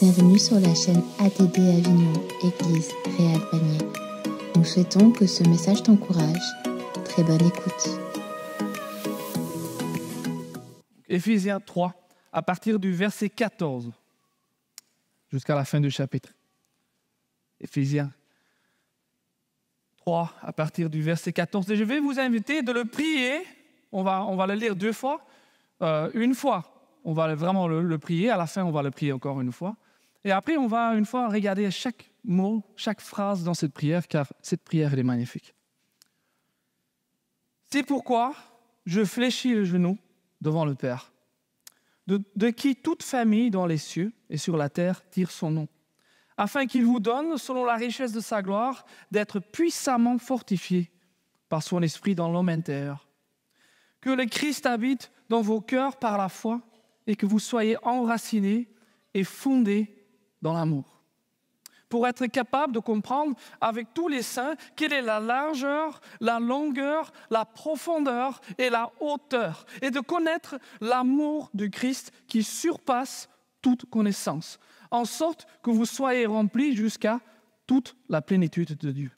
Bienvenue sur la chaîne ATD Avignon, Église Réal Panier. Nous souhaitons que ce message t'encourage. Très bonne écoute. Éphésiens 3, à partir du verset 14 jusqu'à la fin du chapitre. Éphésiens 3, à partir du verset 14. Et je vais vous inviter de le prier. On va le lire deux fois. Une fois, on va vraiment le prier. À la fin, on va le prier encore une fois. Et après, on va une fois regarder chaque mot, chaque phrase dans cette prière, car cette prière, elle est magnifique. C'est pourquoi je fléchis le genou devant le Père, de qui toute famille dans les cieux et sur la terre tire son nom, afin qu'il vous donne, selon la richesse de sa gloire, d'être puissamment fortifié par son esprit dans l'homme intérieur. Que le Christ habite dans vos cœurs par la foi et que vous soyez enracinés et fondés dans l'amour, pour être capable de comprendre avec tous les saints quelle est la largeur, la longueur, la profondeur et la hauteur, et de connaître l'amour du Christ qui surpasse toute connaissance, en sorte que vous soyez remplis jusqu'à toute la plénitude de Dieu.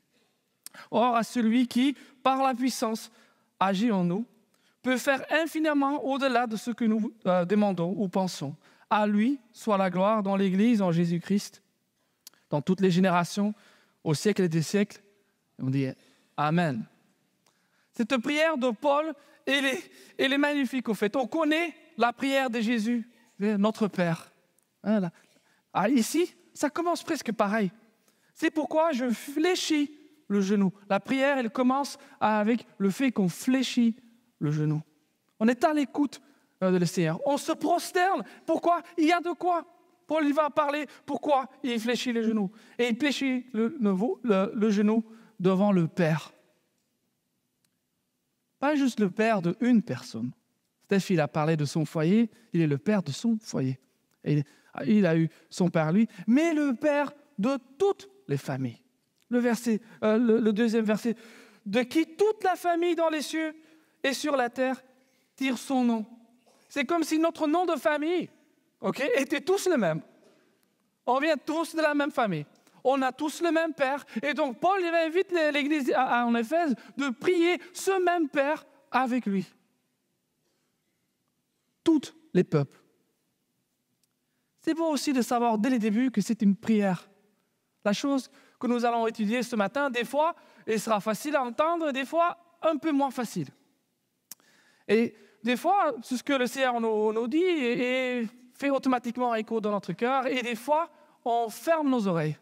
Or, à celui qui, par la puissance, agit en nous, peut faire infiniment au-delà de ce que nous demandons ou pensons. À lui soit la gloire dans l'Église, en Jésus-Christ, dans toutes les générations, au siècle des siècles. On dit Amen. Cette prière de Paul, elle est magnifique au fait. On connaît la prière de Jésus, notre Père. Voilà. Ah, ici, ça commence presque pareil. C'est pourquoi je fléchis le genou. La prière, elle commence avec le fait qu'on fléchit le genou. On est à l'écoute de le Seigneur. On se prosterne. Pourquoi? Il y a de quoi. Paul il va parler pourquoi il fléchit les genoux. Et il fléchit le genou devant le Père. Pas juste le Père d'une personne. Steph, il a parlé de son foyer. Il est le Père de son foyer. Et il a eu son Père, lui. Mais le Père de toutes les familles. Le deuxième verset. De qui toute la famille dans les cieux et sur la terre tire son nom. C'est comme si notre nom de famille était tous le même. On vient tous de la même famille. On a tous le même Père. Et donc, Paul il invite l'Église en Éphèse de prier ce même Père avec lui. Tous les peuples. C'est beau aussi de savoir dès le début que c'est une prière. La chose que nous allons étudier ce matin, des fois, elle sera facile à entendre, des fois, un peu moins facile. Et des fois, c'est ce que le Seigneur nous dit et fait automatiquement écho dans notre cœur. Et des fois, on ferme nos oreilles.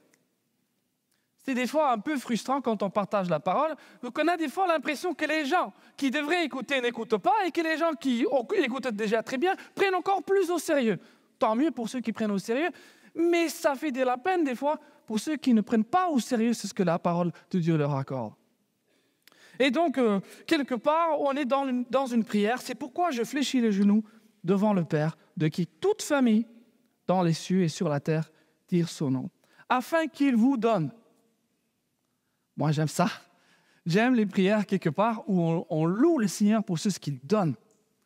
C'est des fois un peu frustrant quand on partage la parole. Donc on a des fois l'impression que les gens qui devraient écouter n'écoutent pas et que les gens qui écoutent déjà très bien prennent encore plus au sérieux. Tant mieux pour ceux qui prennent au sérieux, mais ça fait de la peine des fois pour ceux qui ne prennent pas au sérieux ce que la parole de Dieu leur accorde. Et donc, quelque part, on est dans une prière. C'est pourquoi je fléchis les genoux devant le Père, de qui toute famille, dans les cieux et sur la terre, tire son nom, afin qu'il vous donne. Moi, j'aime ça. J'aime les prières, quelque part, où on loue le Seigneur pour ce qu'il donne.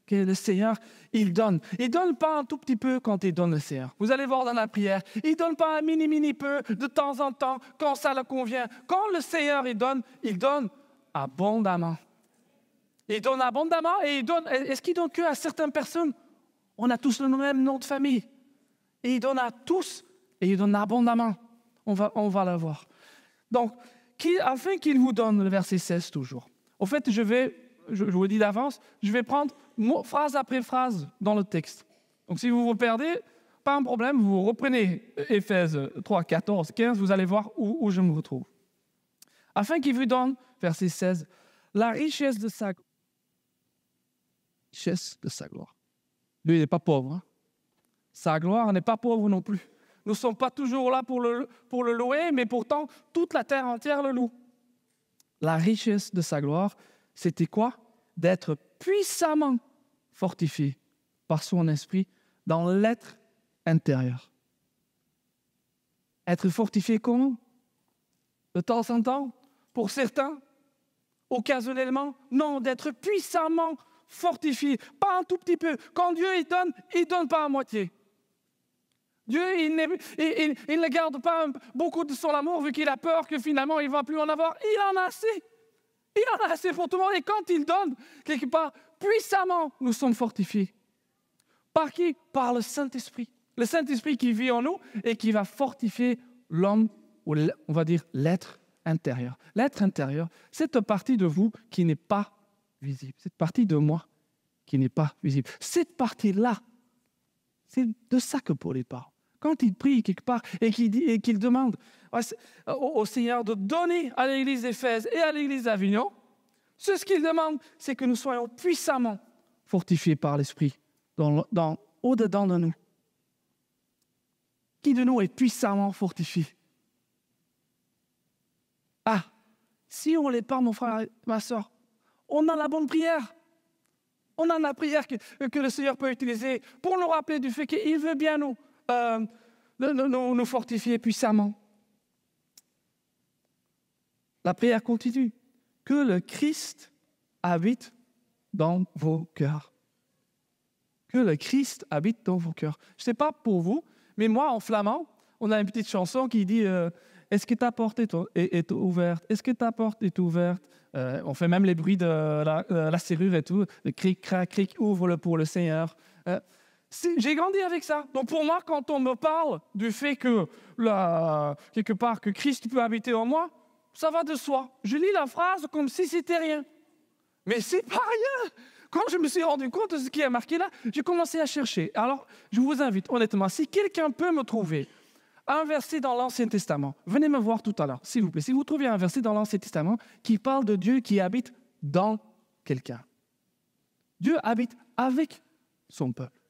Que le Seigneur, il donne. Il ne donne pas un tout petit peu quand il donne le Seigneur. Vous allez voir dans la prière, il ne donne pas un mini peu de temps en temps, quand ça le convient. Quand le Seigneur, il donne abondamment. Il donne abondamment et il donne. Est-ce qu'il donne que à certaines personnes? On a tous le même nom de famille. Et il donne à tous et il donne abondamment. On va le voir. Donc, afin qu'il vous donne, le verset 16 toujours. Au fait, je vous le dis d'avance, je vais prendre phrase après phrase dans le texte. Donc, si vous vous perdez, pas un problème, vous reprenez Éphèses 3, 14, 15, vous allez voir où je me retrouve. Afin qu'il vous donne, verset 16, la richesse de sa gloire. Lui, il n'est pas pauvre. Hein? Sa gloire n'est pas pauvre non plus. Nous ne sommes pas toujours là pour le louer, mais pourtant, toute la terre entière le loue. La richesse de sa gloire, c'était quoi? D'être puissamment fortifié par son esprit dans l'être intérieur. Être fortifié comment? De temps en temps? Pour certains? Occasionnellement? Non, d'être puissamment fortifié. Pas un tout petit peu. Quand Dieu il donne pas à moitié. Dieu, il ne garde pas beaucoup de son amour vu qu'il a peur que finalement il ne va plus en avoir. Il en a assez. Il en a assez pour tout le monde. Et quand il donne, quelque part, puissamment, nous sommes fortifiés. Par qui? Par le Saint-Esprit. Le Saint-Esprit qui vit en nous et qui va fortifier l'homme, ou on va dire l'être intérieur. L'être intérieur, cette partie de vous qui n'est pas visible. Cette partie de moi qui n'est pas visible. Cette partie-là, c'est de ça que Paul parle. Quand il prie quelque part et qu'il demande au Seigneur de donner à l'Église d'Éphèse et à l'Église d'Avignon, ce qu'il demande, c'est que nous soyons puissamment fortifiés par l'Esprit au-dedans de nous. Qui de nous est puissamment fortifié? Ah, si on l'est pas, mon frère et ma soeur, on a la bonne prière. On a la prière que le Seigneur peut utiliser pour nous rappeler du fait qu'il veut bien nous fortifier puissamment. La prière continue. Que le Christ habite dans vos cœurs. Que le Christ habite dans vos cœurs. Je ne sais pas pour vous, mais moi, en flamand, on a une petite chanson qui dit est-ce que ta porte est ouverte? Est-ce que ta porte est ouverte? On fait même les bruits de la serrure et tout. Le cric, crac, cric, ouvre-le pour le Seigneur. J'ai grandi avec ça. Donc pour moi, quand on me parle du fait que, quelque part, que Christ peut habiter en moi, ça va de soi. Je lis la phrase comme si c'était rien. Mais c'est pas rien. Quand je me suis rendu compte de ce qui est marqué là, j'ai commencé à chercher. Alors, je vous invite, honnêtement, si quelqu'un peut me trouver un verset dans l'Ancien Testament, venez me voir tout à l'heure, s'il vous plaît. Si vous trouvez un verset dans l'Ancien Testament qui parle de Dieu qui habite dans quelqu'un. Dieu habite avec son peuple.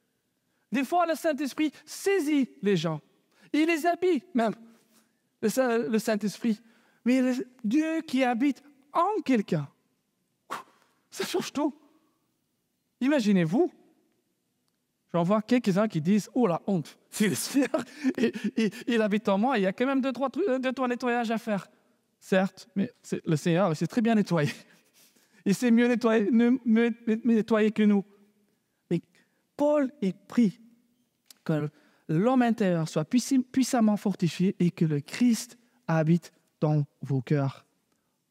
Des fois, le Saint-Esprit saisit les gens. Il les habille même, le Saint-Esprit. Mais Dieu qui habite en quelqu'un, ça change tout. Imaginez-vous, j'en vois quelques-uns qui disent « Oh la honte, c'est le Seigneur, il habite en moi, il y a quand même deux, trois nettoyages à faire. » Certes, mais le Seigneur, il s'est très bien nettoyé. Il s'est mieux nettoyé que nous. Mais Paul, il prie que l'homme intérieur soit puissamment fortifié et que le Christ habite dans vos cœurs.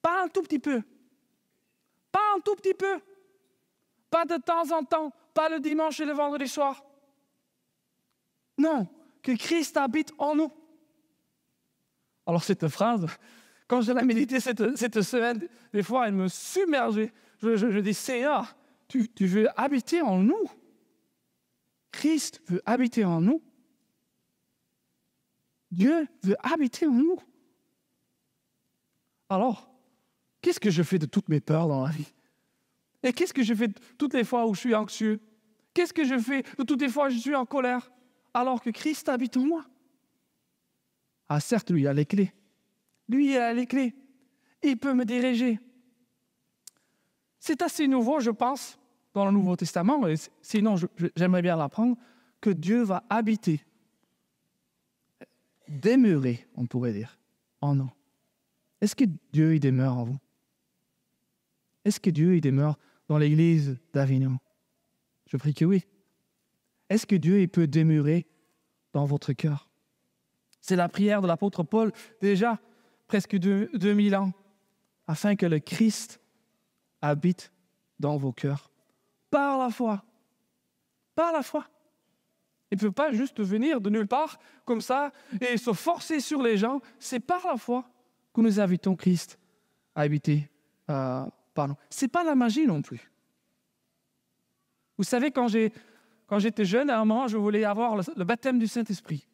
Pas un tout petit peu. Pas un tout petit peu. Pas de temps en temps. Pas le dimanche et le vendredi soir. Non, que Christ habite en nous. Alors cette phrase, quand je l'ai méditée cette semaine, des fois elle me submergeait. Je dis, Seigneur, tu veux habiter en nous. Christ veut habiter en nous. Dieu veut habiter en nous. Alors, qu'est-ce que je fais de toutes mes peurs dans la vie? Et qu'est-ce que je fais de toutes les fois où je suis anxieux? Qu'est-ce que je fais de toutes les fois où je suis en colère? Alors que Christ habite en moi. Ah certes, lui, il a les clés. Lui, il a les clés. Il peut me diriger. C'est assez nouveau, je pense, dans le Nouveau Testament, et sinon j'aimerais bien l'apprendre, que Dieu va habiter, demeurer, on pourrait dire, en nous. Est-ce que Dieu, il demeure en vous? Est-ce que Dieu, il demeure dans l'église d'Avignon? Je prie que oui. Est-ce que Dieu, il peut demeurer dans votre cœur? C'est la prière de l'apôtre Paul, déjà presque 2000 ans, afin que le Christ habite dans vos cœurs. Par la foi. Par la foi. Il ne peut pas juste venir de nulle part, comme ça, et se forcer sur les gens. C'est par la foi que nous invitons Christ à habiter par nous. Ce n'est pas la magie non plus. Vous savez, quand j'étais jeune, à un moment, je voulais avoir le baptême du Saint-Esprit.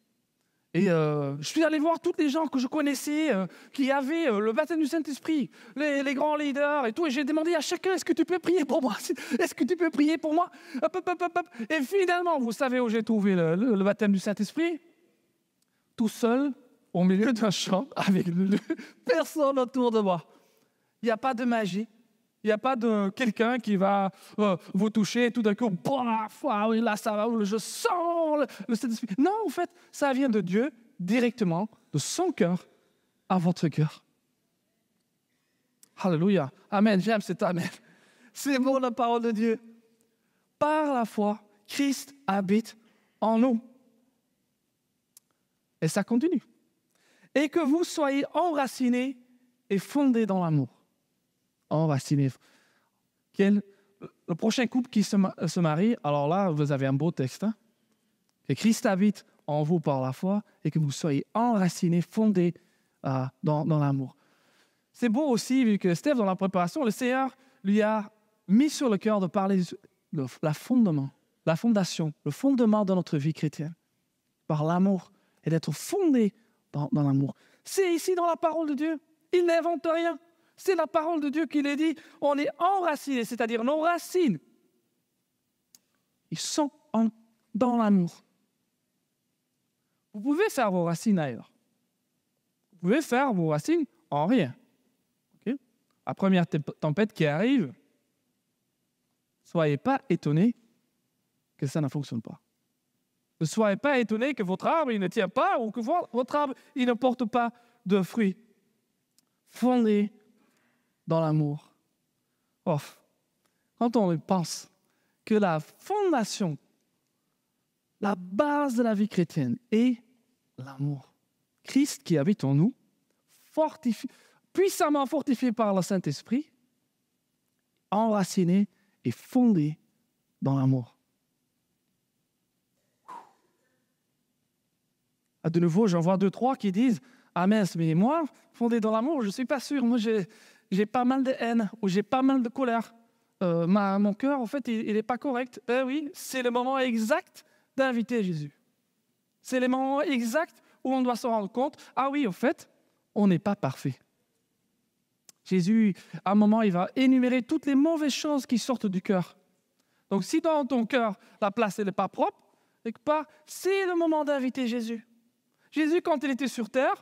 Et je suis allé voir tous les gens que je connaissais qui avaient le baptême du Saint-Esprit, les grands leaders et tout. Et j'ai demandé à chacun, est-ce que tu peux prier pour moi? Est-ce que tu peux prier pour moi? Hop, hop, hop, hop. Et finalement, vous savez où j'ai trouvé le baptême du Saint-Esprit? Tout seul, au milieu d'un champ, avec personne autour de moi. Il n'y a pas de magie. Il n'y a pas de quelqu'un qui va vous toucher et tout d'un coup, oui, là, ça va, je sens le Saint-Esprit. Non, en fait, ça vient de Dieu directement, de son cœur à votre cœur. Alléluia. Amen. J'aime cet amen. C'est bon la parole de Dieu. Par la foi, Christ habite en nous. Et ça continue. Et que vous soyez enracinés et fondés dans l'amour. Enracinés. Le prochain couple qui se marie, alors là, vous avez un beau texte. Hein? Que Christ habite en vous par la foi et que vous soyez enracinés, fondés dans l'amour. C'est beau aussi, vu que Steph, dans la préparation, le Seigneur lui a mis sur le cœur de parler de la fondation, le fondement de notre vie chrétienne, par l'amour, et d'être fondé dans l'amour. C'est ici dans la parole de Dieu. Il n'invente rien. C'est la parole de Dieu qui l'a dit. On est enraciné, c'est-à-dire nos racines. Ils sont dans l'amour. Vous pouvez faire vos racines ailleurs. Vous pouvez faire vos racines en rien. Okay? La première tempête qui arrive, soyez pas étonnés que ça ne fonctionne pas. Ne soyez pas étonnés que votre arbre il ne tient pas ou que votre arbre il ne porte pas de fruits. Fondez dans l'amour. Oh, quand on pense que la fondation, la base de la vie chrétienne est l'amour. Christ qui habite en nous, puissamment fortifié par le Saint-Esprit, enraciné et fondé dans l'amour. De nouveau, j'en vois 2-3 qui disent « Ah mince, mais moi, fondé dans l'amour, je ne suis pas sûr. Moi, j'ai pas mal de haine ou j'ai pas mal de colère. Mon cœur, en fait, il n'est pas correct. » Ben oui, c'est le moment exact d'inviter Jésus. C'est le moment exact où on doit se rendre compte « Ah oui, en fait, on n'est pas parfait. » Jésus, à un moment, il va énumérer toutes les mauvaises choses qui sortent du cœur. Donc, si dans ton cœur, la place n'est pas propre, c'est le moment d'inviter Jésus. Jésus, quand il était sur terre,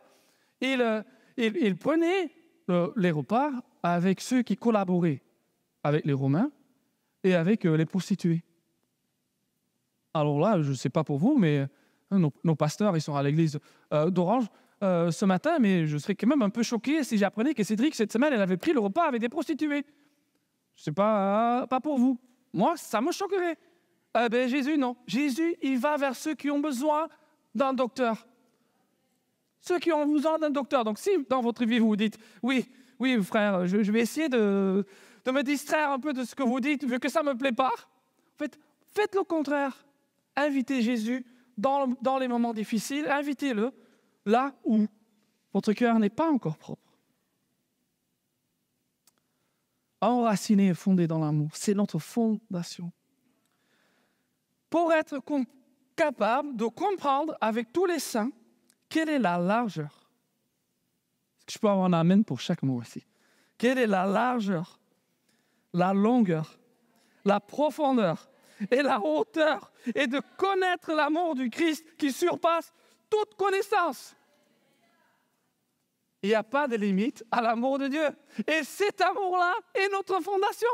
il prenait les repas avec ceux qui collaboraient avec les Romains et avec les prostituées. Alors là, je ne sais pas pour vous, mais nos pasteurs, ils sont à l'église d'Orange ce matin, mais je serais quand même un peu choqué si j'apprenais que Cédric, cette semaine, elle avait pris le repas avec des prostituées. Je ne sais pas pour vous. Moi, ça me choquerait. Jésus, non. Jésus, il va vers ceux qui ont besoin d'un docteur. Ceux qui ont besoin d'un docteur. Donc, si dans votre vie, vous dites, oui, frère, je vais essayer de me distraire un peu de ce que vous dites, vu que ça ne me plaît pas, faites le contraire. Invitez Jésus dans les moments difficiles. Invitez-le là où votre cœur n'est pas encore propre. Enraciné et fondé dans l'amour, c'est notre fondation. Pour être capable de comprendre avec tous les saints quelle est la largeur. Est-ce que je peux avoir un amen pour chaque mot ici? Quelle est la largeur, la longueur, la profondeur et la hauteur, et de connaître l'amour du Christ qui surpasse toute connaissance. Il n'y a pas de limite à l'amour de Dieu. Et cet amour-là est notre fondation.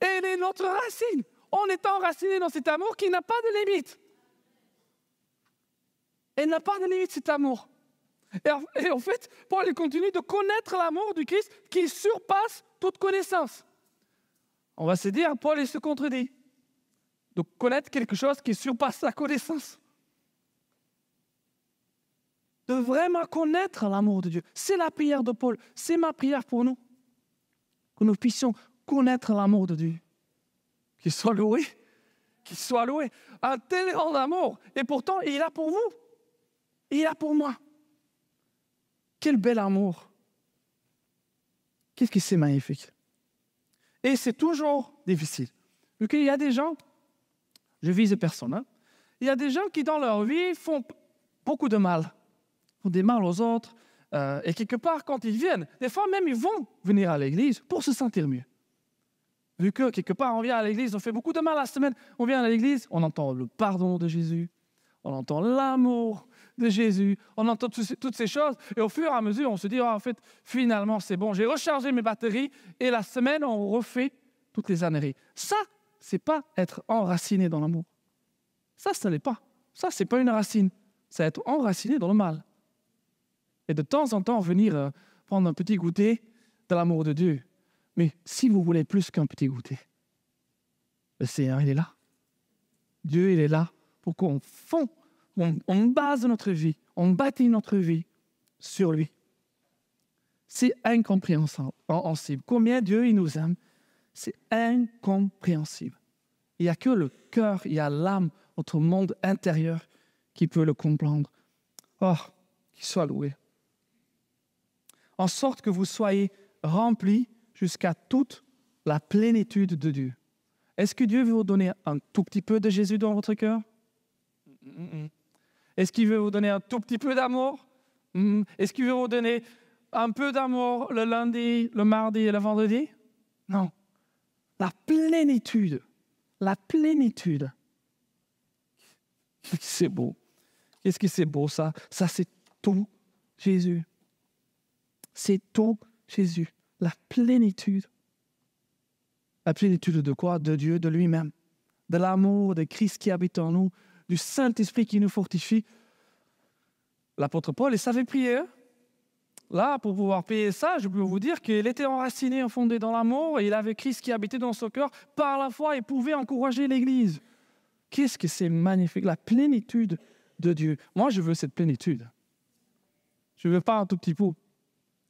Et il est notre racine. On est enraciné dans cet amour qui n'a pas de limite. Il n'a pas de limite, cet amour. Et en fait, Paul continue de connaître l'amour du Christ qui surpasse toute connaissance. On va se dire, Paul il se contredit. De connaître quelque chose qui surpasse sa connaissance. De vraiment connaître l'amour de Dieu. C'est la prière de Paul. C'est ma prière pour nous. Que nous puissions connaître l'amour de Dieu. Qu'il soit loué. Qu'il soit loué. Un tel grand amour. Et pourtant, il est là pour vous. Il est là pour moi. Quel bel amour. Qu'est-ce que c'est magnifique. Et c'est toujours difficile. Vu qu'il y a des gens, je vise personne, hein, il y a des gens qui dans leur vie font beaucoup de mal. Font des mal aux autres. Et quelque part, quand ils viennent, des fois même ils vont venir à l'église pour se sentir mieux. Vu que quelque part, on vient à l'église, on fait beaucoup de mal la semaine, on vient à l'église, on entend le pardon de Jésus, on entend l'amour de Jésus, on entend toutes ces choses, et au fur et à mesure, on se dit, en fait, finalement, c'est bon, j'ai rechargé mes batteries, et la semaine, on refait toutes les âneries. Ça, c'est pas être enraciné dans l'amour. Ça, ce n'est pas. Ça, c'est pas une racine. C'est être enraciné dans le mal. Et de temps en temps, venir prendre un petit goûter de l'amour de Dieu. Mais si vous voulez plus qu'un petit goûter, le Seigneur, il est là. Dieu, il est là pour qu'on fonde, on base notre vie, On bâtit notre vie sur lui. C'est incompréhensible. Combien Dieu il nous aime, c'est incompréhensible. Il n'y a que le cœur, il y a l'âme, notre monde intérieur qui peut le comprendre. Oh, qu'il soit loué. En sorte que vous soyez remplis jusqu'à toute la plénitude de Dieu. Est-ce que Dieu veut vous donner un tout petit peu de Jésus dans votre cœur? Est-ce qu'il veut vous donner un tout petit peu d'amour? Est-ce qu'il veut vous donner un peu d'amour le lundi, le mardi et le vendredi? Non. La plénitude. La plénitude. C'est beau. Qu'est-ce que c'est beau ça? Ça, c'est tout Jésus. C'est tout Jésus. La plénitude. La plénitude de quoi? De Dieu, de lui-même. De l'amour de Christ qui habite en nous, du Saint-Esprit qui nous fortifie. L'apôtre Paul, il savait prier. Là, pour pouvoir payer ça, je peux vous dire qu'il était enraciné, fondé dans l'amour, et il avait Christ qui habitait dans son cœur. Par la foi, il pouvait encourager l'Église. Qu'est-ce que c'est magnifique, la plénitude de Dieu. Moi, je veux cette plénitude. Je ne veux pas un tout petit pot.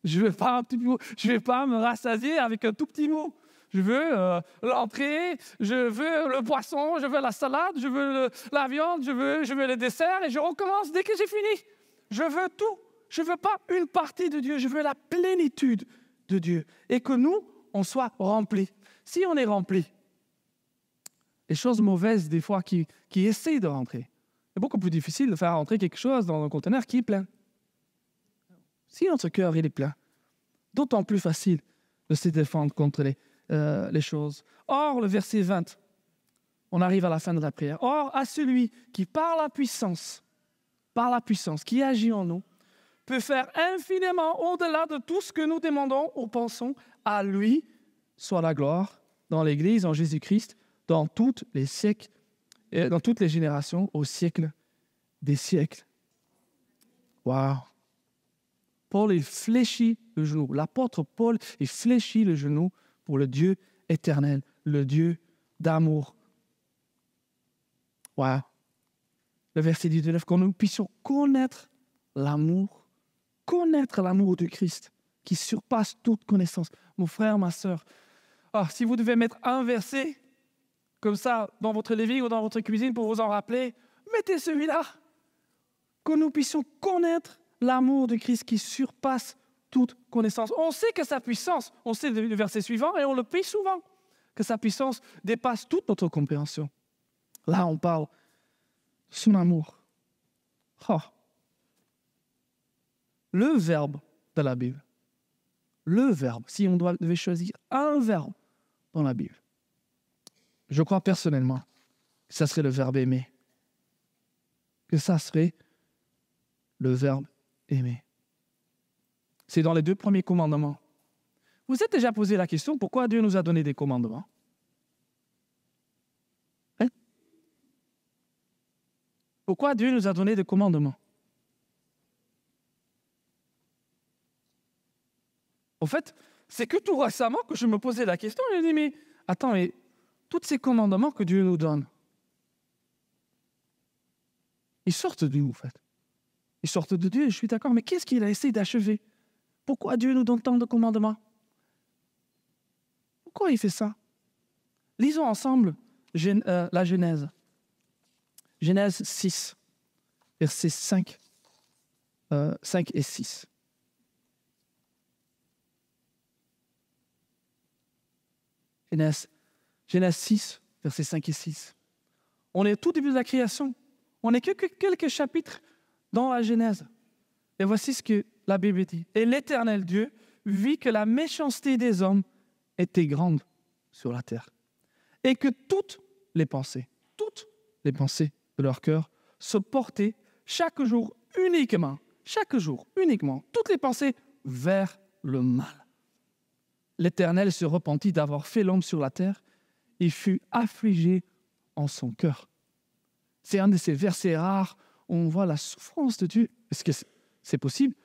Je ne veux pas un petit pot. Je ne vais pas me rassasier avec un tout petit mot. Je veux l'entrée, je veux le poisson, je veux la salade, je veux la viande, je veux le dessert, et je recommence dès que j'ai fini. Je veux tout. Je ne veux pas une partie de Dieu, je veux la plénitude de Dieu. Et que nous, on soit remplis. Si on est remplis, les choses mauvaises, des fois, qui essayent de rentrer, c'est beaucoup plus difficile de faire rentrer quelque chose dans un conteneur qui est plein. Si notre cœur il est plein, d'autant plus facile de se défendre contre les choses. Or, le verset 20, on arrive à la fin de la prière. Or, à celui qui, par la puissance qui agit en nous, peut faire infiniment au-delà de tout ce que nous demandons ou pensons, à lui soit la gloire dans l'Église, en Jésus-Christ, dans toutes les siècles, dans toutes les générations, au siècle des siècles. Waouh! Paul, il fléchit le genou. L'apôtre Paul, il fléchit le genou pour le Dieu éternel, le Dieu d'amour. Waouh! Le verset 19, que nous puissions connaître l'amour du Christ qui surpasse toute connaissance. Mon frère, ma sœur, si vous devez mettre un verset comme ça dans votre living ou dans votre cuisine pour vous en rappeler, mettez celui-là. Que nous puissions connaître l'amour de Christ qui surpasse toute connaissance. On sait que sa puissance, on sait le verset suivant et on le prie souvent, que sa puissance dépasse toute notre compréhension. Là, on parle de son amour. Le verbe de la Bible. Le verbe, si on devait choisir un verbe dans la Bible, je crois personnellement que ça serait le verbe aimer. Que ça serait le verbe aimer. C'est dans les 2 premiers commandements. Vous êtes déjà posé la question, pourquoi Dieu nous a donné des commandements? Pourquoi Dieu nous a donné des commandements? En fait, c'est que tout récemment que je me posais la question, je me dis, mais attends, mais tous ces commandements que Dieu nous donne, ils sortent d'où, en fait? Ils sortent de Dieu, je suis d'accord, mais qu'est-ce qu'il a essayé d'achever? Pourquoi Dieu nous donne tant de commandements? Pourquoi il fait ça? Lisons ensemble la Genèse. Genèse 6, versets 5 et 6. Genèse 6, versets 5 et 6. On est au tout début de la création. On n'est que quelques chapitres dans la Genèse. Et voici ce que la Bible dit. Et l'Éternel Dieu vit que la méchanceté des hommes était grande sur la terre. Et que toutes les pensées de leur cœur se portaient chaque jour uniquement, toutes les pensées vers le mal. L'Éternel se repentit d'avoir fait l'homme sur la terre et fut affligé en son cœur. C'est un de ces versets rares où on voit la souffrance de Dieu. Est-ce que c'est possible?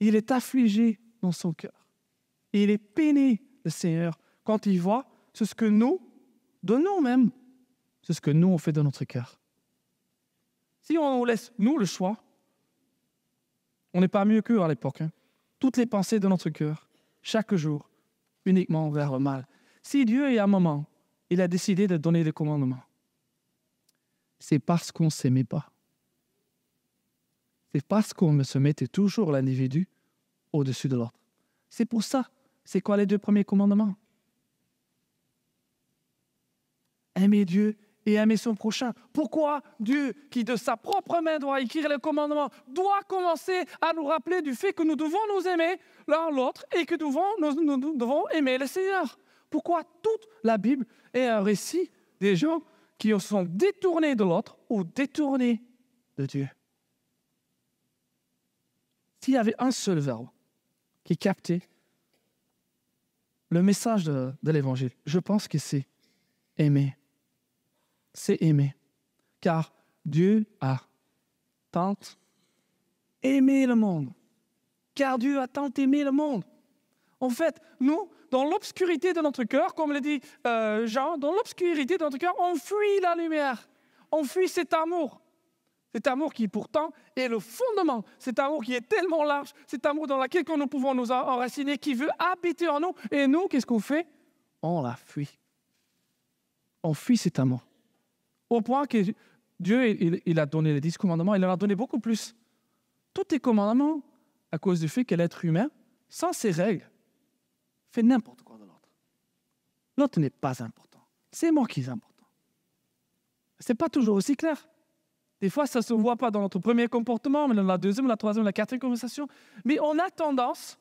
Il est affligé dans son cœur. Et il est peiné, le Seigneur, quand il voit ce que nous, de nous-mêmes, c'est ce que nous on fait de notre cœur. Si on laisse nous le choix, On n'est pas mieux qu'eux à l'époque. Toutes les pensées de notre cœur, chaque jour, uniquement vers le mal. Si Dieu, il y a un moment, il a décidé de donner des commandements, c'est parce qu'on ne s'aimait pas. C'est parce qu'on se mettait toujours l'individu au-dessus de l'autre. C'est pour ça. C'est quoi les 2 premiers commandements? Aimer Dieu et aimer son prochain. Pourquoi Dieu, qui de sa propre main doit écrire les commandements, doit commencer à nous rappeler du fait que nous devons nous aimer l'un l'autre et que nous devons aimer le Seigneur? Pourquoi toute la Bible est un récit des gens qui sont détournés de l'autre ou détournés de Dieu? S'il y avait un seul verbe qui captait le message de l'Évangile, je pense que c'est aimer. C'est aimer. Car Dieu a tant aimé le monde. Car Dieu a tant aimé le monde. En fait, nous, dans l'obscurité de notre cœur, comme le dit Jean, dans l'obscurité de notre cœur, on fuit la lumière. On fuit cet amour. Cet amour qui pourtant est le fondement. Cet amour qui est tellement large. Cet amour dans lequel nous pouvons nous enraciner, qui veut habiter en nous. Et nous, qu'est-ce qu'on fait? On la fuit. On fuit cet amour. Au point que Dieu, il a donné les 10 commandements, il en a donné beaucoup plus. Tous les commandements, à cause du fait que l'être humain, sans ces règles, fait n'importe quoi de l'autre. L'autre n'est pas important. C'est moi qui est important. Ce n'est pas toujours aussi clair. Des fois, ça ne se voit pas dans notre premier comportement, mais dans la deuxième, la troisième, la quatrième conversation. Mais on a tendance,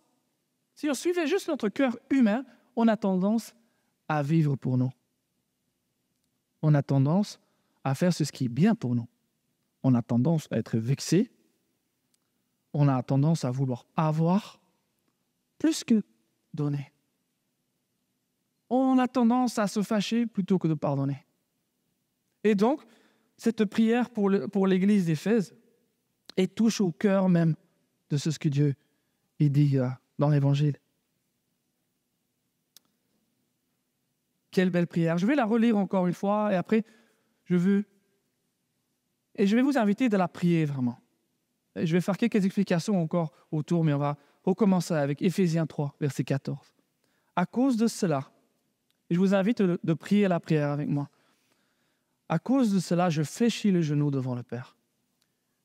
si on suivait juste notre cœur humain, on a tendance à vivre pour nous. On a tendance à faire ce qui est bien pour nous. On a tendance à être vexé. On a tendance à vouloir avoir plus que donner. On a tendance à se fâcher plutôt que de pardonner. Et donc, cette prière pour l'Église d'Éphèse, elle touche au cœur même de ce que Dieu dit dans l'Évangile. Quelle belle prière. Je vais la relire encore une fois et après, je vais vous inviter de la prier vraiment. Et je vais faire quelques explications encore autour, mais on va recommencer avec Éphésiens 3, verset 14. À cause de cela, je vous invite de prier la prière avec moi. À cause de cela, je fléchis le genou devant le Père,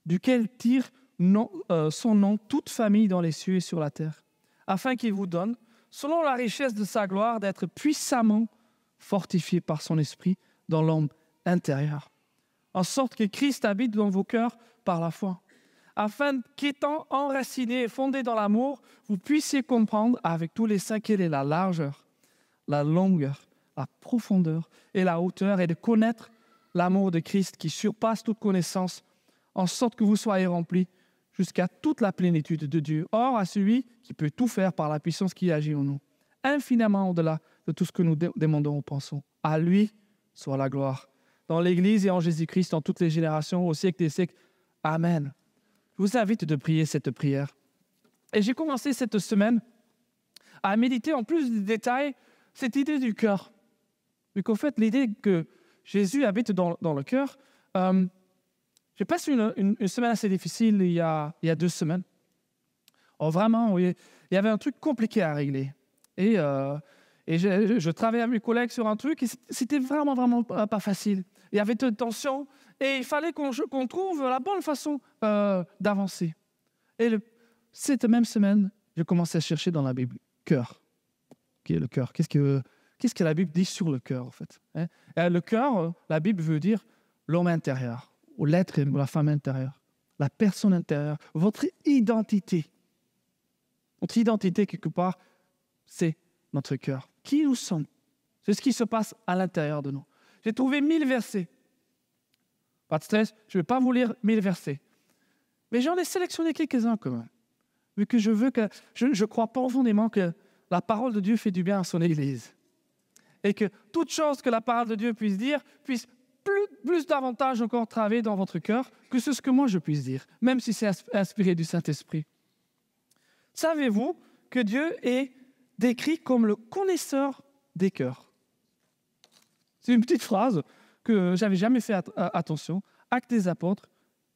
duquel tire son nom toute famille dans les cieux et sur la terre, afin qu'il vous donne, selon la richesse de sa gloire, d'être puissamment fortifié par son esprit dans l'homme intérieur, en sorte que Christ habite dans vos cœurs par la foi, afin qu'étant enracinés et fondés dans l'amour, vous puissiez comprendre avec tous les saints quelle est la largeur, la longueur, la profondeur et la hauteur, et de connaître l'amour de Christ qui surpasse toute connaissance, en sorte que vous soyez remplis jusqu'à toute la plénitude de Dieu. Or, à celui qui peut tout faire par la puissance qui agit en nous, infiniment au-delà de tout ce que nous demandons ou pensons. À lui soit la gloire, dans l'Église et en Jésus-Christ, en toutes les générations, au siècle des siècles. Amen. Je vous invite de prier cette prière. Et j'ai commencé cette semaine à méditer en plus de détails cette idée du cœur. Vu qu'en fait, l'idée que Jésus habite dans le cœur, j'ai passé une semaine assez difficile il y a 2 semaines. Oh, vraiment, il y avait un truc compliqué à régler. Et je travaillais avec mes collègues sur un truc et c'était vraiment pas facile. Il y avait de tension et il fallait qu'on trouve la bonne façon d'avancer. Et cette même semaine, j'ai commencé à chercher dans la Bible cœur. Qui est le cœur? Qu'est-ce que la Bible dit sur le cœur, en fait? Le cœur, la Bible veut dire l'homme intérieur, ou l'être ou la femme intérieure, la personne intérieure, votre identité. Notre identité, quelque part, c'est notre cœur. Qui nous sommes? C'est ce qui se passe à l'intérieur de nous. J'ai trouvé 1000 versets. Pas de stress, je ne vais pas vous lire 1000 versets. Mais j'en ai sélectionné quelques-uns quand même. Vu que je crois profondément que la parole de Dieu fait du bien à son Église. Et que toute chose que la parole de Dieu puisse dire, puisse plus davantage encore travailler dans votre cœur que ce que moi je puisse dire, même si c'est inspiré du Saint-Esprit. Savez-vous que Dieu est décrit comme le connaisseur des cœurs? C'est une petite phrase que je n'avais jamais fait attention. Actes des Apôtres,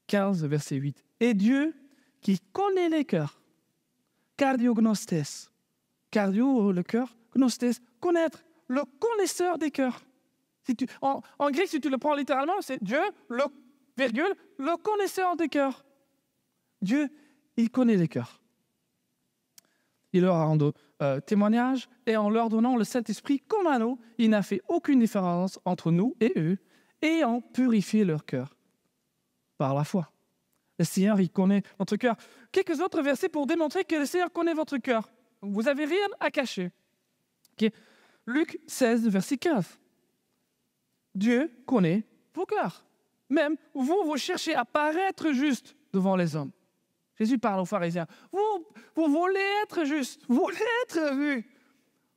15, verset 8. Et Dieu, qui connaît les cœurs. Cardiognostes. Cardio, le cœur. Gnostes, connaître. Le connaisseur des cœurs. En grec, si tu le prends littéralement, c'est Dieu, le connaisseur des cœurs. Dieu, il connaît les cœurs. Il leur a rendu témoignage et en leur donnant le Saint-Esprit comme anneau, il n'a fait aucune différence entre nous et eux, ayant purifié leur cœur par la foi. Le Seigneur, il connaît notre cœur. Quelques autres versets pour démontrer que le Seigneur connaît votre cœur. Vous n'avez rien à cacher. Okay. Luc 16, verset 15. Dieu connaît vos cœurs. Même vous cherchez à paraître juste devant les hommes. Jésus parle aux pharisiens. Vous voulez être juste, vous voulez être vu.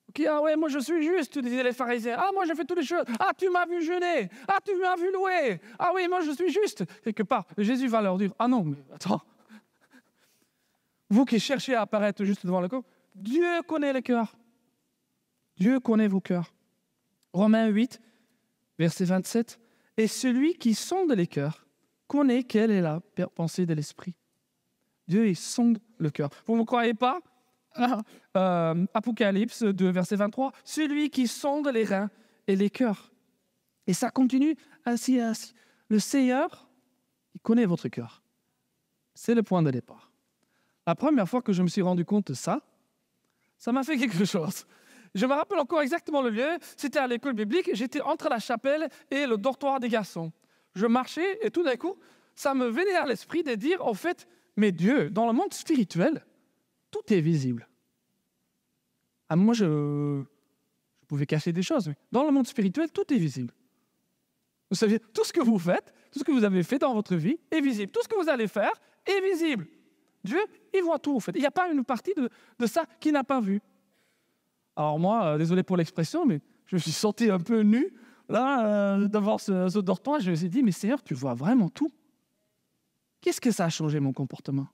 Okay, ah ouais, moi je suis juste, disaient les pharisiens. Ah, moi je fais toutes les choses. Ah, tu m'as vu jeûner. Ah, tu m'as vu louer. Ah oui, moi je suis juste. Quelque part, Jésus va leur dire, ah non, mais attends. Vous qui cherchez à apparaître juste devant le corps, Dieu connaît le cœur. Dieu connaît vos cœurs. Romains 8, verset 27. Et celui qui sonde les cœurs connaît quelle est la pensée de l'esprit. Dieu, il sonde le cœur. Vous ne me croyez pas? Apocalypse 2, verset 23. Celui qui sonde les reins et les cœurs. Et ça continue ainsi. Le Seigneur, il connaît votre cœur. C'est le point de départ. La première fois que je me suis rendu compte de ça m'a fait quelque chose. Je me rappelle encore exactement le lieu. C'était à l'école biblique. J'étais entre la chapelle et le dortoir des garçons. Je marchais et tout d'un coup, ça me venait à l'esprit de dire, en fait, mais Dieu, dans le monde spirituel, tout est visible. Ah, moi, je pouvais cacher des choses, mais dans le monde spirituel, tout est visible. Vous savez, tout ce que vous faites, tout ce que vous avez fait dans votre vie est visible. Tout ce que vous allez faire est visible. Dieu, il voit tout, en fait. Il n'y a pas une partie de ça qu'il n'a pas vu. Alors moi, désolé pour l'expression, mais je me suis senti un peu nu, là, devant ce dortoir. Je me suis dit, mais Seigneur, tu vois vraiment tout. Qu'est-ce que ça a changé mon comportement?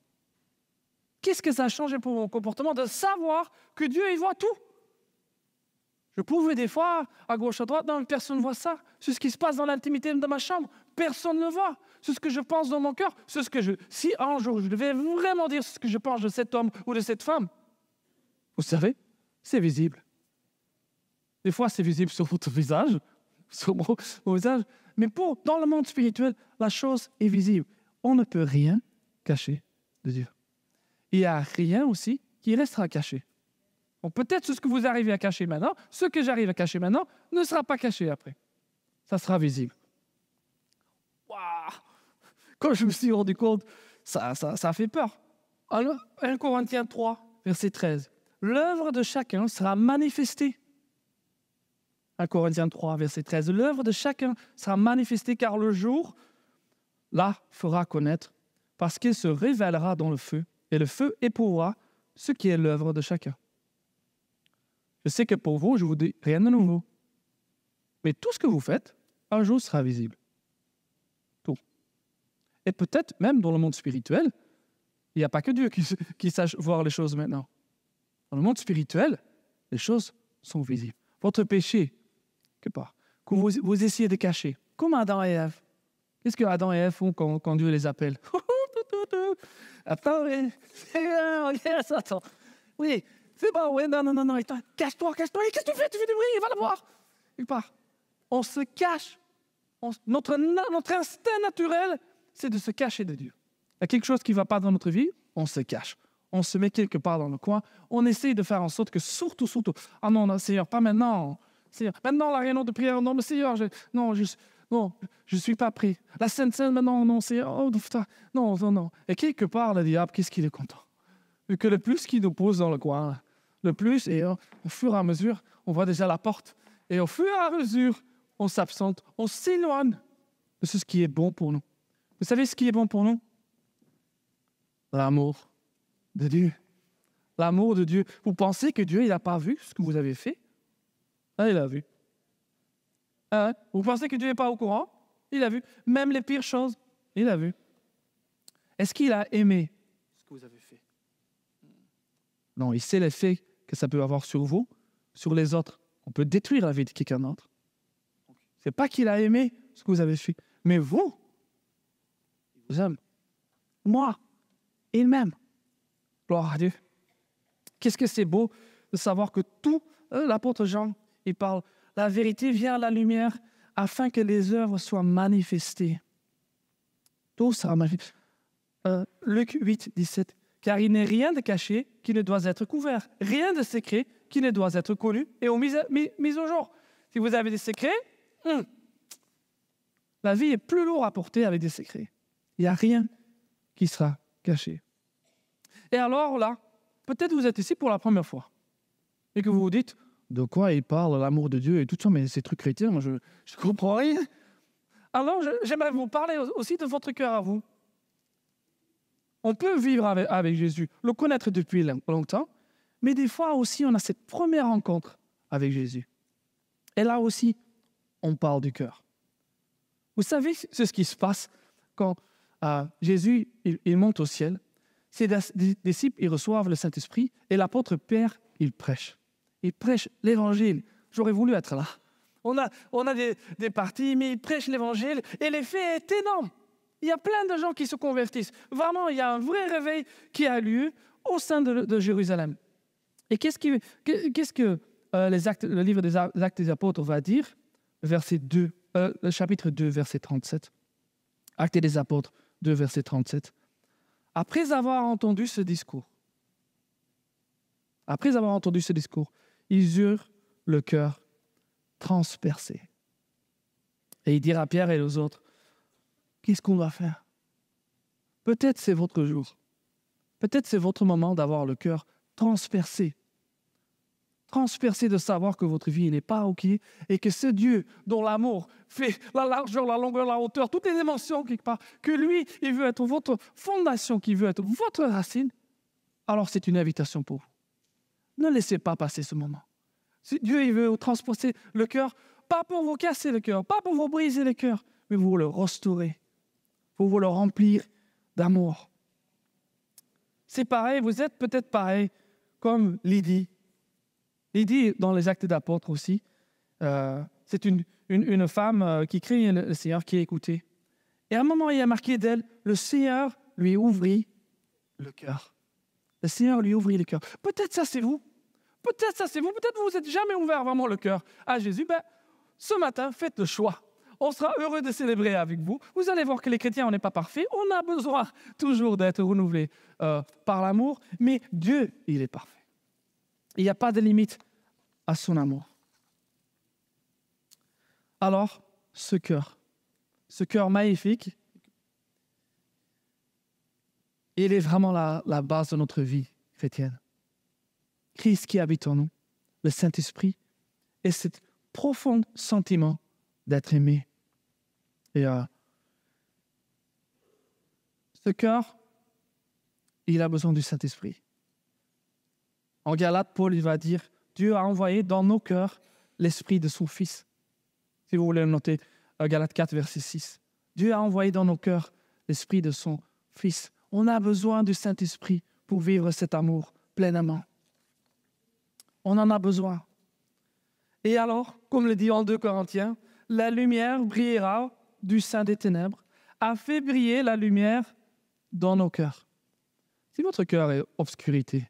Qu'est-ce que ça a changé pour mon comportement de savoir que Dieu, il voit tout? Je pouvais des fois, à gauche, à droite, non, personne ne voit ça. C'est ce qui se passe dans l'intimité de ma chambre. Personne ne le voit. C'est ce que je pense dans mon cœur. C'est ce que si un jour je devais vraiment dire ce que je pense de cet homme ou de cette femme, vous savez, c'est visible. Des fois, c'est visible sur votre visage, sur mon visage. Mais dans le monde spirituel, la chose est visible. On ne peut rien cacher de Dieu. Il n'y a rien aussi qui restera caché. Bon, peut-être ce que vous arrivez à cacher maintenant, ce que j'arrive à cacher maintenant, ne sera pas caché après. Ça sera visible. Waouh! Quand je me suis rendu compte, ça a fait peur. Alors, 1 Corinthiens 3, verset 13. L'œuvre de chacun sera manifestée. 1 Corinthiens 3, verset 13. L'œuvre de chacun sera manifestée car le jour, là, fera connaître, parce qu'il se révélera dans le feu, et le feu éprouvera ce qui est l'œuvre de chacun. Je sais que pour vous, je vous dis rien de nouveau. Mais tout ce que vous faites, un jour sera visible. Tout. Et peut-être même dans le monde spirituel, il n'y a pas que Dieu qui sache voir les choses maintenant. Dans le monde spirituel, les choses sont visibles. Votre péché, quelque part, que vous essayez de cacher, comme Adam et Ève. Qu'est-ce que Adam et Ève font quand Dieu les appelle? Attends, attends. Oui, c'est bon, oui, non, cache-toi. Qu'est-ce que tu fais? Tu fais du bruit, il va le voir. Il part. On se cache. Notre instinct naturel, c'est de se cacher de Dieu. Il y a quelque chose qui ne va pas dans notre vie, on se cache. On se met quelque part dans le coin. On essaye de faire en sorte que surtout, ah non, Seigneur, pas maintenant. Seigneur, maintenant la réunion de prière, non, mais Seigneur, je ne suis pas prêt. La Sainte Seine, maintenant, non, Seigneur, oh, putain, non. Et quelque part, le diable, qu'est-ce qu'il est content? Vu que le plus qu'il nous pose dans le coin, le plus, et au fur et à mesure, on voit déjà la porte. Et au fur et à mesure, on s'absente, on s'éloigne de ce qui est bon pour nous. Vous savez ce qui est bon pour nous? L'amour de Dieu. L'amour de Dieu. Vous pensez que Dieu, il n'a pas vu ce que vous avez fait? Ah, il a vu. Ah, vous pensez que Dieu n'est pas au courant? Il a vu. Même les pires choses, il a vu. Est-ce qu'il a aimé ce que vous avez fait? Non, il sait l'effet que ça peut avoir sur vous, sur les autres. On peut détruire la vie de quelqu'un d'autre. Ce n'est pas qu'il a aimé ce que vous avez fait, mais vous, il vous aime. Moi, il m'aime. Gloire à Dieu. Qu'est-ce que c'est beau de savoir que tout, l'apôtre Jean, il parle, la vérité vient à la lumière afin que les œuvres soient manifestées. Tout sera manifesté. Luc 8, 17. Car il n'est rien de caché qui ne doit être couvert, rien de secret qui ne doit être connu et mis au jour. Si vous avez des secrets, la vie est plus lourde à porter avec des secrets. Il n'y a rien qui sera caché. Et alors là, peut-être vous êtes ici pour la première fois et que vous vous dites, de quoi il parle, l'amour de Dieu et tout ça, mais ces trucs chrétiens, moi je ne comprends rien. Alors j'aimerais vous parler aussi de votre cœur à vous. On peut vivre avec Jésus, le connaître depuis longtemps, mais des fois aussi on a cette première rencontre avec Jésus. Et là aussi, on parle du cœur. Vous savez, c'est ce qui se passe quand Jésus il monte au ciel. Ses disciples ils reçoivent le Saint-Esprit et l'apôtre Pierre, il prêche. Il prêche l'Évangile. J'aurais voulu être là. On a des parties, mais il prêche l'Évangile et l'effet est énorme. Il y a plein de gens qui se convertissent. Vraiment, il y a un vrai réveil qui a lieu au sein de Jérusalem. Et qu'est-ce que le livre des Actes des Apôtres va dire? Le chapitre 2, verset 37. Actes des Apôtres 2, verset 37. Après avoir entendu ce discours, ils eurent le cœur transpercé. Et il dira à Pierre et aux autres, qu'est-ce qu'on va faire? Peut-être c'est votre jour. Peut-être c'est votre moment d'avoir le cœur transpercé. Transpercé de savoir que votre vie n'est pas OK et que ce Dieu dont l'amour fait la largeur, la longueur, la hauteur, toutes les dimensions quelque part, que lui, il veut être votre fondation, qu'il veut être votre racine, alors c'est une invitation pour vous. Ne laissez pas passer ce moment. Si Dieu, il veut vous transpercer le cœur, pas pour vous casser le cœur, pas pour vous briser le cœur, mais pour vous le restaurer, pour vous le remplir d'amour. C'est pareil, vous êtes peut-être pareil comme Lydie. Lydie, dans les Actes d'Apôtres aussi, c'est une femme qui crie le Seigneur, qui écoutait. Et à un moment, il y a marqué d'elle, le Seigneur lui ouvrit le cœur. Le Seigneur lui ouvrit le cœur. Peut-être ça, c'est vous. Peut-être vous n'êtes jamais ouvert vraiment le cœur à Jésus. Ce matin, faites le choix. On sera heureux de célébrer avec vous. Vous allez voir que les chrétiens, on n'est pas parfaits. On a besoin toujours d'être renouvelés par l'amour. Mais Dieu, il est parfait. Il n'y a pas de limite à son amour. Alors, ce cœur magnifique, il est vraiment la base de notre vie chrétienne. Christ qui habite en nous, le Saint-Esprit, et ce profond sentiment d'être aimé. Et ce cœur, il a besoin du Saint-Esprit. En Galates, Paul il va dire, Dieu a envoyé dans nos cœurs l'Esprit de son Fils. Si vous voulez le noter, Galates 4, verset 6. Dieu a envoyé dans nos cœurs l'Esprit de son Fils. On a besoin du Saint-Esprit pour vivre cet amour pleinement. On en a besoin. Et alors, comme le dit en 2 Corinthiens, la lumière brillera du sein des ténèbres, a fait briller la lumière dans nos cœurs. Si votre cœur est obscurité,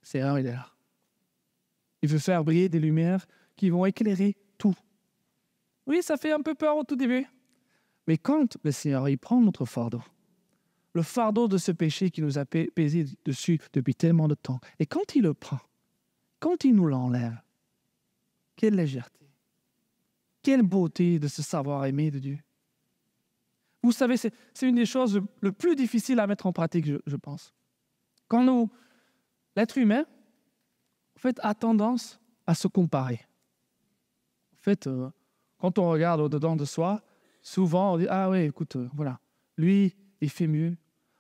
c'est il est là. Il veut faire briller des lumières qui vont éclairer tout. Oui, ça fait un peu peur au tout début. Mais quand le Seigneur il prend notre fardeau, le fardeau de ce péché qui nous a pesé dessus depuis tellement de temps, et quand il le prend, quand il nous l'enlève, quelle légèreté, quelle beauté de se savoir aimé de Dieu. Vous savez, c'est une des choses les plus difficiles à mettre en pratique, je pense. Quand l'être humain, en fait, a tendance à se comparer. En fait, quand on regarde au-dedans de soi, souvent on dit « Ah oui, écoute, voilà, lui, il fait mieux. »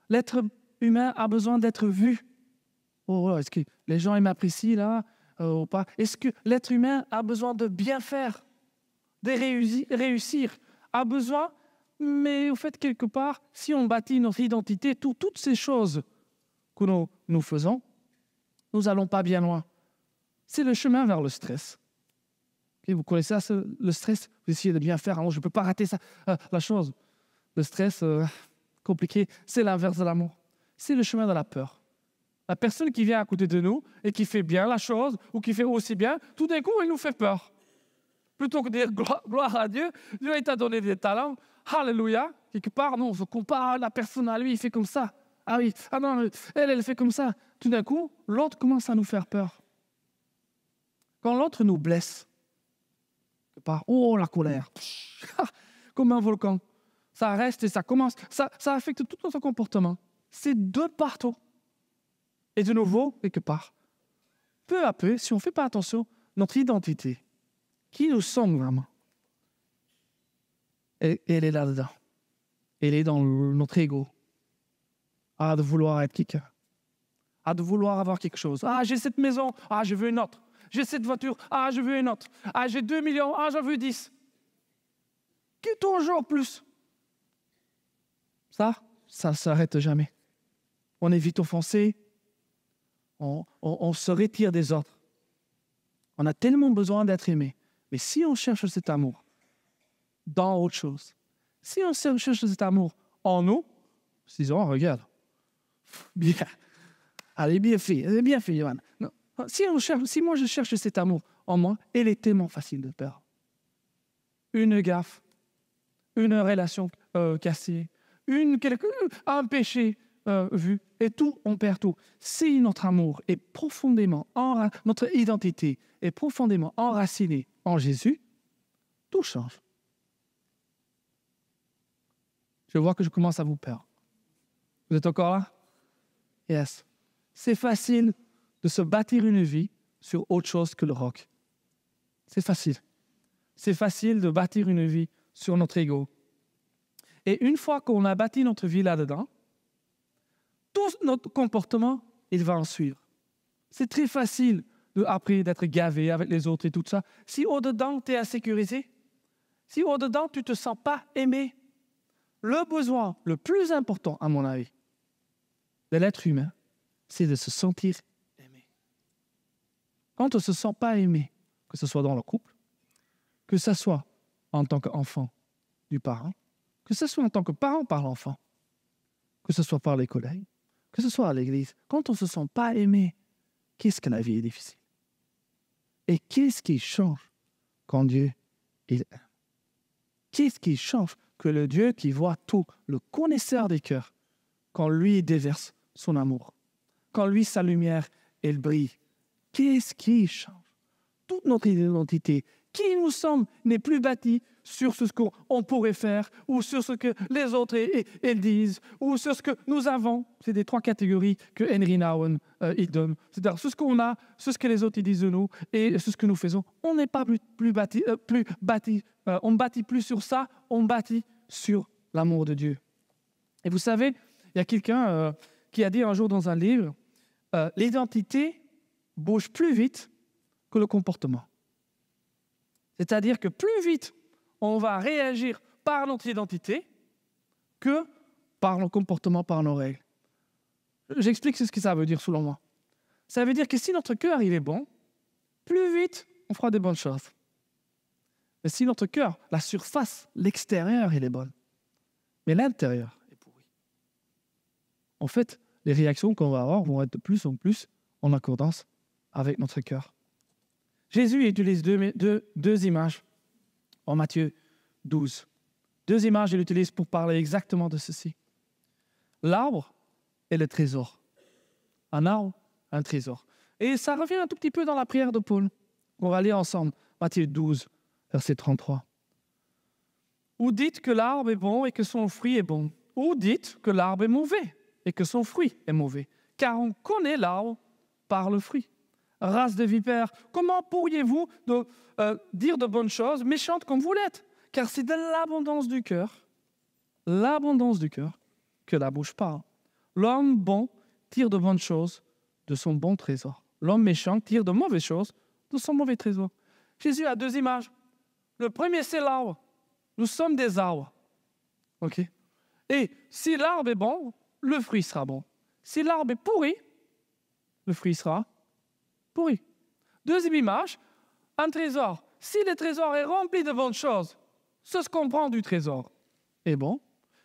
L'être humain a besoin d'être vu. Oh, est-ce que les gens ils m'apprécient là ou pas? Est-ce que l'être humain a besoin de bien faire, de réussir, a besoin, mais au fait, quelque part, si on bâtit notre identité, toutes ces choses que nous faisons, nous n'allons pas bien loin. C'est le chemin vers le stress. Okay, vous connaissez ça, le stress? Vous essayez de bien faire, alors je ne peux pas rater ça. La chose, le stress compliqué, c'est l'inverse de l'amour. c'est le chemin de la peur. La personne qui vient à côté de nous et qui fait bien la chose ou qui fait aussi bien, tout d'un coup, elle nous fait peur. Plutôt que de dire gloire à Dieu, Dieu t'a donné des talents, alléluia, quelque part, non, on se compare, la personne à lui, il fait comme ça. Ah oui, ah non, elle fait comme ça. Tout d'un coup, l'autre commence à nous faire peur. Quand l'autre nous blesse, oh, la colère, comme un volcan, ça reste et ça commence, ça affecte tout notre comportement. C'est de partout. Et de nouveau, quelque part, peu à peu, si on ne fait pas attention, notre identité, qui nous sommes vraiment, elle est là-dedans. Elle est dans notre ego. Ah, de vouloir être quelqu'un. Ah, de vouloir avoir quelque chose. Ah, j'ai cette maison. Ah, je veux une autre. J'ai cette voiture. Ah, je veux une autre. Ah, j'ai 2 millions. Ah, j'en veux 10. Qui toujours plus. Ça ne s'arrête jamais. On est vite offensé. On se retire des autres. On a tellement besoin d'être aimé. Mais si on cherche cet amour dans autre chose, si on cherche cet amour en nous, disons, regarde, bien, allez, bien fait, Johan. Non. Si moi je cherche cet amour en moi, il est tellement facile de perdre. Une gaffe, une relation cassée, un péché vu, et tout, on perd tout. Si notre amour est profondément, notre identité est profondément enracinée en Jésus, tout change. Je vois que je commence à vous perdre. Vous êtes encore là? Yes. C'est facile de se bâtir une vie sur autre chose que le roc. C'est facile. C'est facile de bâtir une vie sur notre ego. Et une fois qu'on a bâti notre vie là-dedans, tout notre comportement, il va en suivre. C'est très facile après d'être gavé avec les autres et tout ça. Si au-dedans, tu es insécurisé, si au-dedans, tu ne te sens pas aimé, le besoin le plus important, à mon avis, de l'être humain, c'est de se sentir aimé. Quand on ne se sent pas aimé, que ce soit dans le couple, que ce soit en tant qu'enfant du parent, que ce soit en tant que parent par l'enfant, que ce soit par les collègues, que ce soit à l'église, quand on ne se sent pas aimé, qu'est-ce que la vie est difficile? Et qu'est-ce qui change quand Dieu il aime? Qu'est-ce qui change que le Dieu qui voit tout, le connaisseur des cœurs, quand lui déverse son amour, quand lui sa lumière, elle brille, qu'est-ce qui change? Toute notre identité, qui nous sommes, n'est plus bâtie sur ce qu'on pourrait faire, ou sur ce que les autres elles disent, ou sur ce que nous avons. C'est des 3 catégories que Henry Nouwen il donne. C'est-à-dire ce qu'on a, ce que les autres ils disent de nous, et ce que nous faisons. On n'est pas plus bâti, on ne bâtit plus sur ça, on bâtit sur l'amour de Dieu. Et vous savez, il y a quelqu'un qui a dit un jour dans un livre, l'identité bouge plus vite que le comportement. C'est-à-dire que plus vite on va réagir par notre identité que par nos comportements, par nos règles. J'explique ce que ça veut dire selon moi. Ça veut dire que si notre cœur il est bon, plus vite on fera des bonnes choses. Mais si notre cœur, la surface, l'extérieur, elle est bonne, mais l'intérieur est pourri. En fait, les réactions qu'on va avoir vont être de plus en plus en accordance avec notre cœur. Jésus utilise deux images en Matthieu 12. 2 images, il utilise pour parler exactement de ceci. L'arbre et le trésor. Un arbre, un trésor. Et ça revient un tout petit peu dans la prière de Paul. On va lire ensemble Matthieu 12, verset 33. Ou dites que l'arbre est bon et que son fruit est bon. Ou dites que l'arbre est mauvais et que son fruit est mauvais. Car on connaît l'arbre par le fruit. Race de vipères, comment pourriez-vous dire de bonnes choses méchantes comme vous l'êtes? Car c'est de l'abondance du cœur, que la bouche parle. L'homme bon tire de bonnes choses de son bon trésor. L'homme méchant tire de mauvaises choses de son mauvais trésor. Jésus a 2 images. Le premier, c'est l'arbre. Nous sommes des arbres. OK? Et si l'arbre est bon, le fruit sera bon. Si l'arbre est pourri, le fruit sera pourri. 2e image, un trésor. Si le trésor est rempli de bonnes choses, ce qu'on prend du trésor est bon.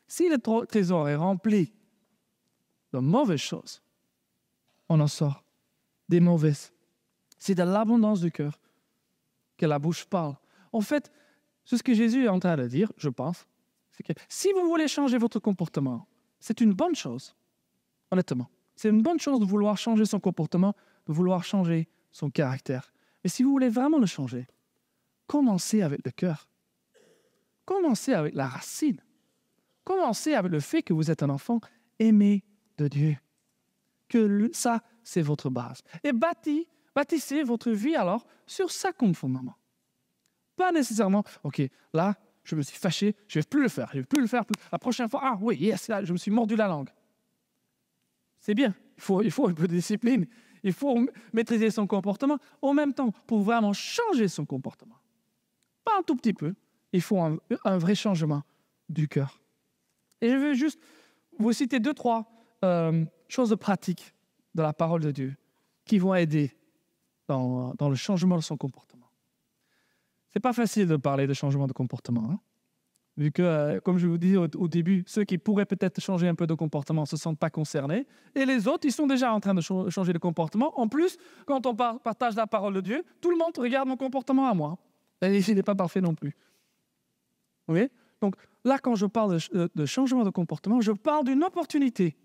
Si le trésor est rempli de mauvaises choses, on en sort des mauvaises. C'est de l'abondance du cœur que la bouche parle. En fait, c'est ce que Jésus est en train de dire, je pense, c'est que si vous voulez changer votre comportement, c'est une bonne chose, honnêtement. C'est une bonne chose de vouloir changer son comportement, de vouloir changer son caractère. Mais si vous voulez vraiment le changer, commencez avec le cœur. Commencez avec la racine. Commencez avec le fait que vous êtes un enfant aimé de Dieu. Que ça, c'est votre base. Et bâtissez votre vie alors sur ça comme fondement. Pas nécessairement, OK, là, je me suis fâché, je ne vais plus le faire, je ne vais plus le faire. La prochaine fois, ah oui, yes, là, je me suis mordu la langue. C'est bien, il faut un peu de discipline, il faut maîtriser son comportement. En même temps, pour vraiment changer son comportement, pas un tout petit peu, il faut un vrai changement du cœur. Et je veux juste vous citer 2-3 choses pratiques de la parole de Dieu qui vont aider dans le changement de son comportement. Ce n'est pas facile de parler de changement de comportement, hein? Vu que, comme je vous dis au début, ceux qui pourraient peut-être changer un peu de comportement ne se sentent pas concernés, et les autres, ils sont déjà en train de changer de comportement. En plus, quand on partage la parole de Dieu, tout le monde regarde mon comportement à moi. Et il n'est pas parfait non plus. Vous voyez? Donc là, quand je parle de changement de comportement, je parle d'une opportunité.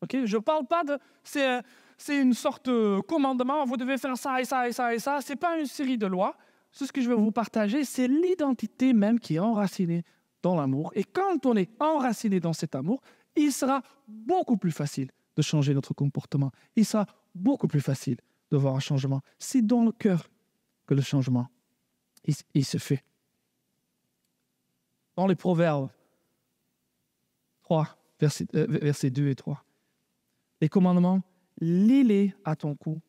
Okay? Je ne parle pas de... C'est une sorte de commandement, vous devez faire ça et ça et ça et ça. Ce n'est pas une série de lois. Ce que je vais vous partager, c'est l'identité même qui est enracinée dans l'amour. Et quand on est enraciné dans cet amour, il sera beaucoup plus facile de changer notre comportement. Il sera beaucoup plus facile de voir un changement. C'est dans le cœur que le changement il se fait. Dans les Proverbes 3, versets 2 et 3, les commandements, lis-les à ton cou,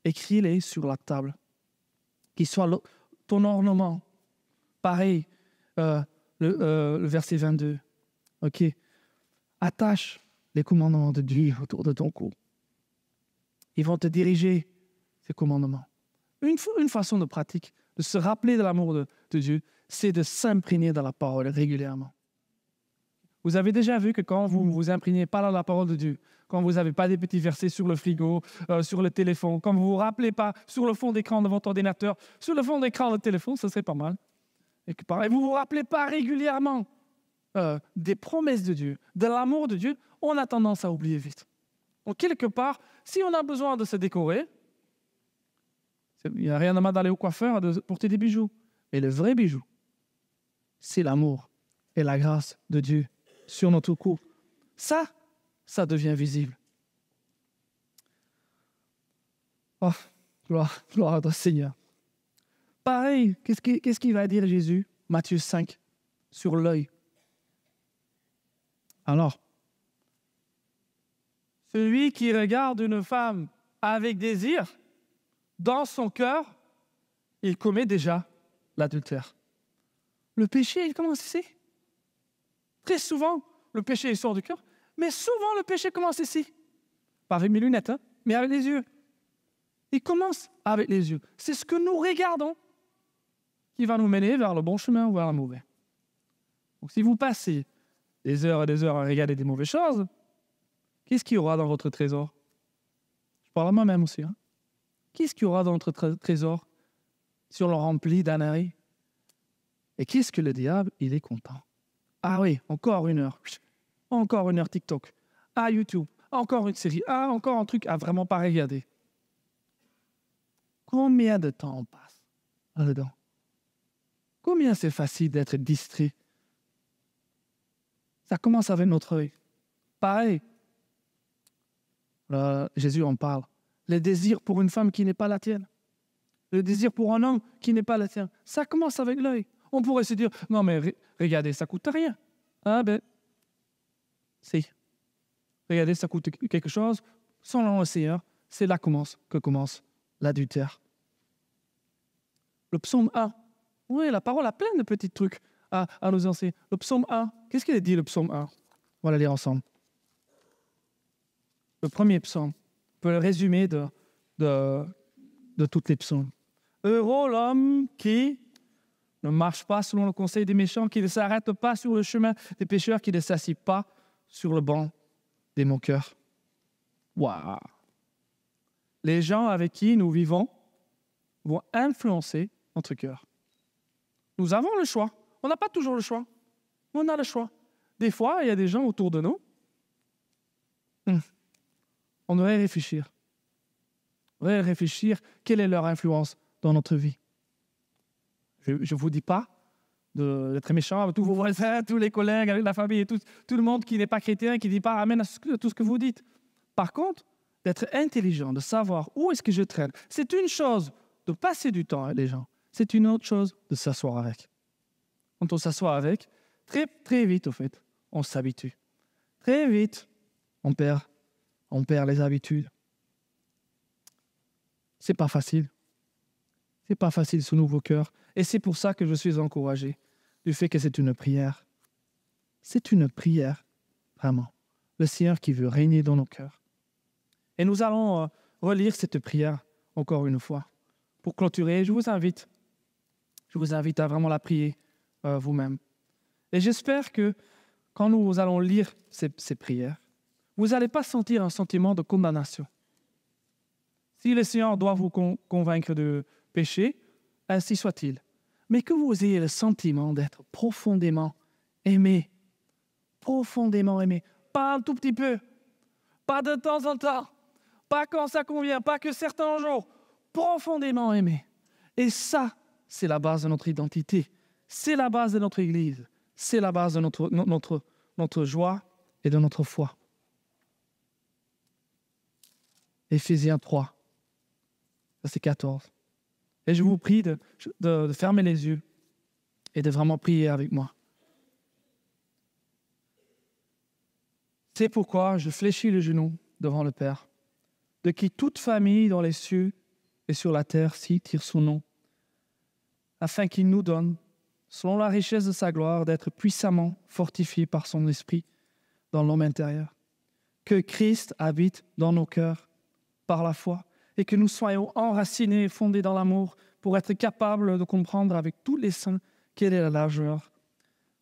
écris-les sur la table, qu'ils soient ton ornement. Pareil, le verset 22. OK. Attache les commandements de Dieu autour de ton cou. Ils vont te diriger, ces commandements. Une façon de pratique, de se rappeler de l'amour de Dieu, c'est de s'imprégner dans la parole régulièrement. Vous avez déjà vu que quand vous ne vous imprégnez pas dans la parole de Dieu, quand vous n'avez pas des petits versets sur le frigo, sur le téléphone, quand vous ne vous rappelez pas sur le fond d'écran de votre ordinateur, sur le fond d'écran de téléphone, ce serait pas mal. Et vous ne vous rappelez pas régulièrement des promesses de Dieu, de l'amour de Dieu, on a tendance à oublier vite. Donc, quelque part, si on a besoin de se décorer, il n'y a rien de mal d'aller au coiffeur de porter des bijoux. Mais le vrai bijou, c'est l'amour et la grâce de Dieu sur notre cou. Ça devient visible. Oh, gloire à notre Seigneur. Pareil, qu'est-ce qu'il va dire Jésus? Matthieu 5, sur l'œil. Alors, celui qui regarde une femme avec désir, dans son cœur, il commet déjà l'adultère. Le péché, il commence ici. Très souvent, le péché il sort du cœur, mais souvent le péché commence ici. Pas avec mes lunettes, hein, mais avec les yeux. Il commence avec les yeux. C'est ce que nous regardons qui va nous mener vers le bon chemin ou vers le mauvais. Donc si vous passez des heures et des heures à regarder des mauvaises choses, qu'est-ce qu'il y aura dans votre trésor? Je parle à moi-même aussi. Hein? Qu'est-ce qu'il y aura dans notre trésor si on le remplit d'âneries? Et qu'est-ce que le diable, il est content? Ah oui, encore une heure. Encore une heure TikTok. Ah, YouTube. Encore une série. Ah, encore un truc à vraiment pas regarder. Combien de temps on passe là-dedans? Combien c'est facile d'être distrait? Ça commence avec notre œil. Pareil. Là, Jésus en parle. Le désir pour une femme qui n'est pas la tienne. Le désir pour un homme qui n'est pas le tien. Ça commence avec l'œil. On pourrait se dire, non mais regardez, ça ne coûte rien. Ah ben, si. Regardez, ça coûte quelque chose. Selon le Seigneur, c'est là que commence l'adultère. Le psaume 1. Oui, la parole a plein de petits trucs à nous enseigner. Le psaume 1. Qu'est-ce qu'il dit, le psaume 1? On va le lire ensemble. Le premier psaume. On peut le résumer de toutes les psaumes. Heureux l'homme qui ne marche pas selon le conseil des méchants, qui ne s'arrête pas sur le chemin des pécheurs, qui ne s'assied pas sur le banc de mon cœur. Waouh! Les gens avec qui nous vivons vont influencer notre cœur. Nous avons le choix. On n'a pas toujours le choix. Mais on a le choix. Des fois, il y a des gens autour de nous. On devrait réfléchir. On devrait réfléchir quelle est leur influence dans notre vie. Je ne vous dis pas d'être méchant avec tous vos voisins, tous les collègues, avec la famille, et tout le monde qui n'est pas chrétien, qui ne dit pas amen à tout ce que vous dites. Par contre, d'être intelligent, de savoir où est-ce que je traîne. C'est une chose de passer du temps avec les gens. C'est une autre chose de s'asseoir avec. Quand on s'assoit avec, très, très vite, au fait, on s'habitue. Très vite, on perd les habitudes. C'est pas facile. C'est pas facile ce nouveau cœur. Et c'est pour ça que je suis encouragé du fait que c'est une prière. C'est une prière, vraiment. Le Seigneur qui veut régner dans nos cœurs. Et nous allons relire cette prière encore une fois. Pour clôturer, je vous invite à vraiment la prier vous-même. Et j'espère que quand nous allons lire ces prières, vous n'allez pas sentir un sentiment de condamnation. Si le Seigneur doit vous convaincre de péché, ainsi soit-il. Mais que vous ayez le sentiment d'être profondément aimé. Profondément aimé. Pas un tout petit peu. Pas de temps en temps. Pas quand ça convient. Pas que certains jours. Profondément aimé. Et ça, c'est la base de notre identité. C'est la base de notre Église. C'est la base de notre joie et de notre foi. Éphésiens 3, verset 14. Et je vous prie de fermer les yeux et de vraiment prier avec moi. C'est pourquoi je fléchis le genou devant le Père, de qui toute famille dans les cieux et sur la terre s'y tire son nom, afin qu'il nous donne, selon la richesse de sa gloire, d'être puissamment fortifiés par son esprit dans l'homme intérieur. Que Christ habite dans nos cœurs par la foi et que nous soyons enracinés et fondés dans l'amour pour être capables de comprendre avec tous les saints quelle est la largeur,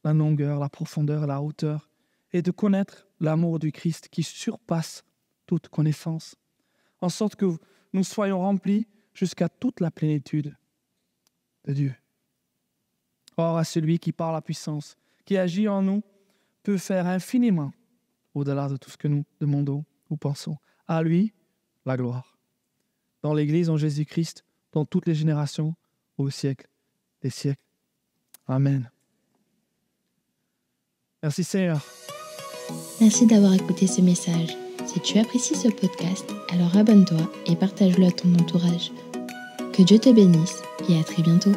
la longueur, la profondeur et la hauteur, et de connaître l'amour du Christ qui surpasse toute connaissance, en sorte que nous soyons remplis jusqu'à toute la plénitude de Dieu. Or, à celui qui, par la puissance, qui agit en nous, peut faire infiniment au-delà de tout ce que nous demandons ou pensons. À lui, la gloire. Dans l'Église en Jésus-Christ, dans toutes les générations, au siècle des siècles. Amen. Merci Seigneur. Merci d'avoir écouté ce message. Si tu apprécies ce podcast, alors abonne-toi et partage-le à ton entourage. Que Dieu te bénisse et à très bientôt.